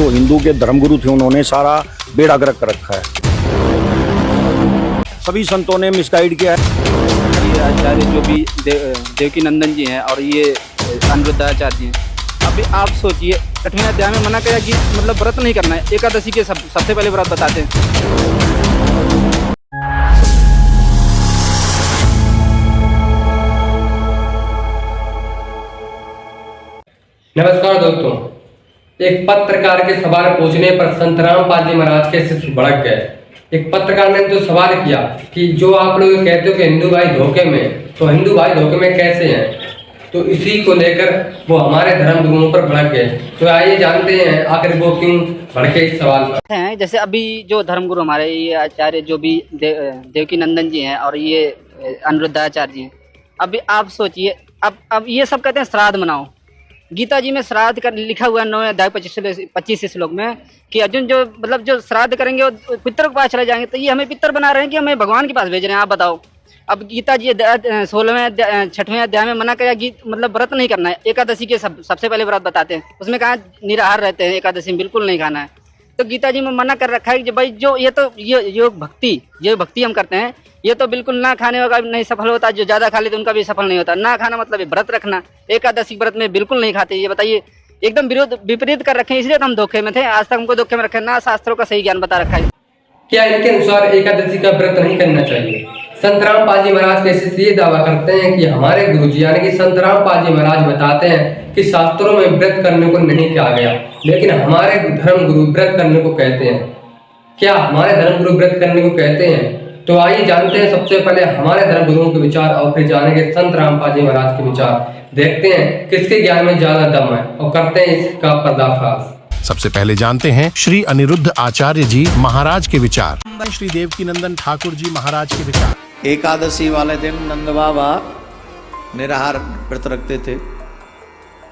जो हिंदू के धर्मगुरु थे उन्होंने सारा बेड़ा गर्क कर रखा है। सभी संतों ने मिसगाइड किया है। ये आचार्य जो भी देवकी नंदन जी हैं और ये अनिरुद्धाचार्य जी हैं। अभी आप सोचिए 8वें अध्याय में मना किया कि मतलब व्रत नहीं करना है। एकादशी के सबसे पहले व्रत बताते हैं। नमस्कार दोस्तों, एक पत्रकार के सवाल पूछने पर संत रामपाल जी महाराज के शिष्य भड़क गए। एक पत्रकार ने तो सवाल किया कि जो आप लोग कहते हो कि हिंदू भाई धोखे में, तो हिंदू भाई धोखे में कैसे हैं? तो इसी को लेकर वो हमारे धर्म गुरुओं पर भड़क गए। तो आइए जानते हैं आखिर वो क्यों भड़के इस सवाल पर। हैं जैसे अभी जो धर्मगुरु हमारे ये आचार्य जो भी देवकी नंदन जी हैं और ये अनिरुद्धाचार्य जी हैं। अभी आप सोचिए, अब ये सब कहते हैं श्राद्ध मनाओ। गीता जी में श्राद्ध कर लिखा हुआ है 9वें अध्याय 25 श्लोक में कि अर्जुन जो मतलब जो श्राद्ध करेंगे वो पितर के पास चले जाएंगे। तो ये हमें पितर बना रहे हैं कि हमें भगवान के पास भेज रहे हैं? आप बताओ। अब गीता जी 16वें 6वें अध्याय में मना किया कि मतलब व्रत नहीं करना है। एकादशी के सबसे पहले व्रत बताते हैं, उसमें कहा निराहार रहते हैं, एकादशी में बिल्कुल नहीं खाना है। तो गीता जी में मना कर रखा है कि भाई जो ये योग भक्ति हम करते हैं, ये तो बिल्कुल ना खाने होगा नहीं सफल होता। जो ज़्यादा खा लेते उनका भी सफल नहीं होता। ना खाना मतलब व्रत रखना, एकादशी व्रत में बिल्कुल नहीं खाते। ये बताइए, एकदम विपरीत कर रखे हैं। इसलिए तो हम धोखे में थे। आज तक हमको धोखे में रखे, ना शास्त्रों का सही ज्ञान बता रखा है। क्या इनके अनुसार एकादशी का व्रत नहीं करना चाहिए? संत रामपाल जी महाराज के शिष्य ये दावा करते हैं कि हमारे गुरुजी यानी कि संत रामपाल जी महाराज बताते हैं कि शास्त्रों में व्रत करने को नहीं कहा गया, लेकिन हमारे धर्म गुरु व्रत करने को कहते हैं। क्या हमारे धर्म गुरु व्रत करने को कहते हैं? तो आइए जानते हैं सबसे पहले हमारे धर्म गुरुओं के विचार और फिर जानेंगे संत रामपाल जी महाराज के विचार। देखते हैं किसके ज्ञान में ज्यादा दम है और करते हैं इसका पर्दाफाश। सबसे पहले जानते हैं श्री अनिरुद्ध आचार्य जी महाराज के विचार। श्री देवकी नंदन ठाकुर जी महाराज के विचार। एकादशी वाले दिन नंद बाबा निराहार व्रत रखते थे,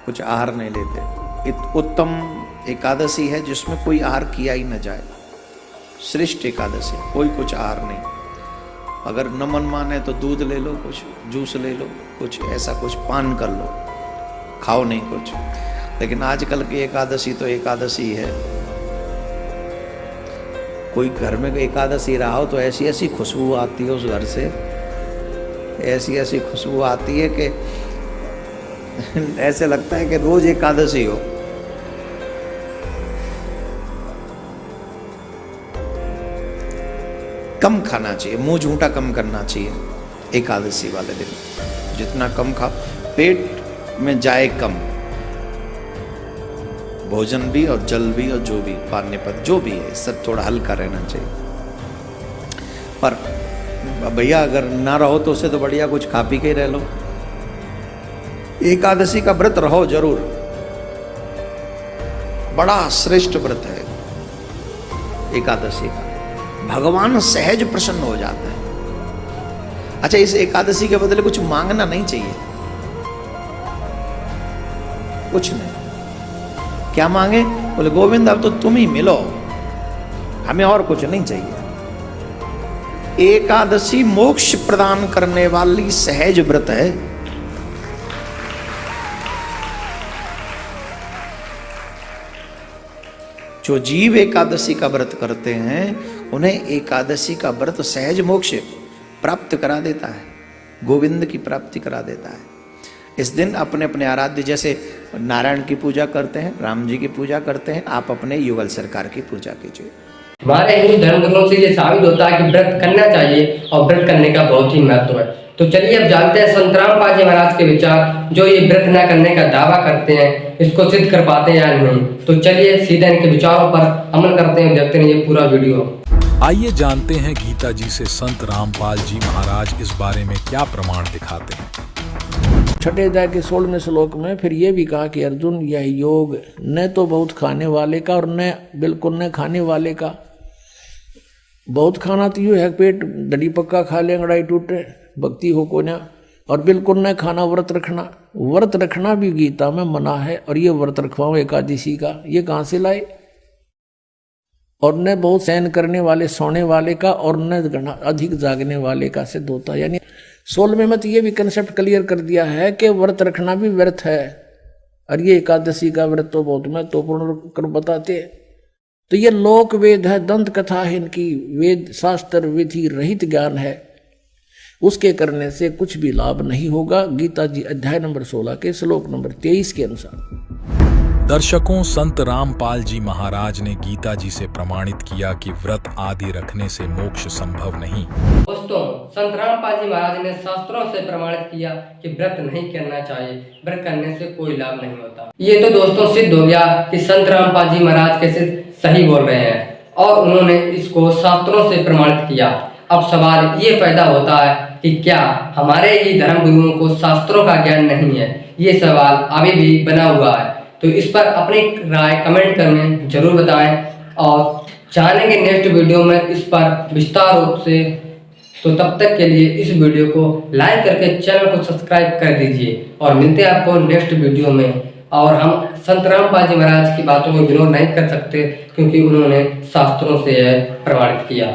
कुछ आहार नहीं लेते। उत्तम एकादशी है जिसमें कोई आहार किया ही न जाए। श्रेष्ठ एकादशी, कोई कुछ आहार नहीं। अगर न मन माने तो दूध ले लो, कुछ जूस ले लो, कुछ ऐसा कुछ पान कर लो, खाओ नहीं कुछ। लेकिन आजकल की एकादशी तो एकादशी है। कोई घर में एकादशी रहा हो तो ऐसी ऐसी खुशबू आती है उस घर से, ऐसी ऐसी खुशबू आती है कि ऐसे लगता है कि रोज एकादशी हो। कम खाना चाहिए, मुंह झूठा कम करना चाहिए एकादशी वाले दिन। जितना कम खा, पेट में जाए कम, भोजन भी और जल भी और जो भी पानी पद जो भी है सब थोड़ा हल्का रहना चाहिए। पर भैया अगर ना रहो तो उससे तो बढ़िया कुछ खा पी के रह लो। एकादशी का व्रत रहो जरूर, बड़ा श्रेष्ठ व्रत है एकादशी का। भगवान सहज प्रसन्न हो जाता है। अच्छा, इस एकादशी के बदले कुछ मांगना नहीं चाहिए, कुछ नहीं। क्या मांगे? बोले गोविंद अब तो तुम ही मिलो, हमें और कुछ नहीं चाहिए। एकादशी मोक्ष प्रदान करने वाली सहज व्रत है। जो जीव एकादशी का व्रत करते हैं उन्हें एकादशी का व्रत सहज मोक्ष प्राप्त करा देता है, गोविंद की प्राप्ति करा देता है। इस दिन अपने अपने आराध्य, जैसे नारायण की पूजा करते हैं, राम जी की पूजा करते हैं, आप अपने युगल सरकार की पूजा कीजिए। हमारे हिंदू धर्म ग्रंथों से ये साबित होता है कि व्रत करना चाहिए और व्रत करने का बहुत ही महत्व है। तो चलिए अब जानते हैं संत रामपाल जी महाराज के विचार। जो ये व्रत न करने का दावा करते हैं, इसको सिद्ध कर पाते हैं या नहीं? तो चलिए सीधे इनके विचारों पर अमल करते हैं, देखते हैं ये पूरा वीडियो। आइए जानते हैं गीता जी से संत रामपाल जी महाराज इस बारे में क्या प्रमाण दिखाते हैं। 6 अध्याय के 16वें श्लोक में फिर ये भी कहा कि अर्जुन, यह योग न तो बहुत खाने वाले का और न बिल्कुल न खाने वाले का। बहुत खाना तो यूँ है पेट डडी पक्का खा ले, अंगड़ाई टूटे, भक्ति हो को ना। और बिल्कुल न खाना, व्रत रखना। व्रत रखना भी गीता में मना है। और ये व्रत रखवाओ एकादशी का, ये कहाँ से लाए? और न बहुत सहन करने वाले, सोने वाले का, और न अधिक जागने वाले का सिद्ध होता है। यानी 16वें में तो ये भी कंसेप्ट क्लियर कर दिया है कि व्रत रखना भी व्यर्थ है। और ये एकादशी का व्रत तो बहुत महत्वपूर्ण कर बताते हैं। तो ये लोक वेद है, दंत कथा है, इनकी वेद शास्त्र विधि रहित ज्ञान है, उसके करने से कुछ भी लाभ नहीं होगा। गीता जी अध्याय नंबर 16 के श्लोक नंबर 23 के अनुसार। दर्शकों, संत रामपाल जी महाराज ने गीता जी से प्रमाणित किया कि व्रत आदि रखने से मोक्ष संभव नहीं। दोस्तों, संत रामपाल जी महाराज ने शास्त्रों से प्रमाणित किया कि व्रत नहीं करना चाहिए, व्रत करने से कोई लाभ नहीं होता। ये तो दोस्तों सिद्ध हो गया कि संत रामपाल जी महाराज कैसे सही बोल रहे हैं और उन्होंने इसको शास्त्रों से प्रमाणित किया। अब सवाल ये पैदा होता है कि क्या हमारे ही धर्म गुरुओं को शास्त्रों का ज्ञान नहीं है? ये सवाल अभी भी बना हुआ है। तो इस पर अपनी राय कमेंट करके जरूर बताएं और जानेंगे नेक्स्ट वीडियो में इस पर विस्तार रूप से। तो तब तक के लिए इस वीडियो को लाइक करके चैनल को सब्सक्राइब कर दीजिए और मिलते हैं आपको नेक्स्ट वीडियो में। और हम संत रामपाल जी महाराज की बातों को इग्नोर नहीं कर सकते क्योंकि उन्होंने शास्त्रों से प्रमाणित किया।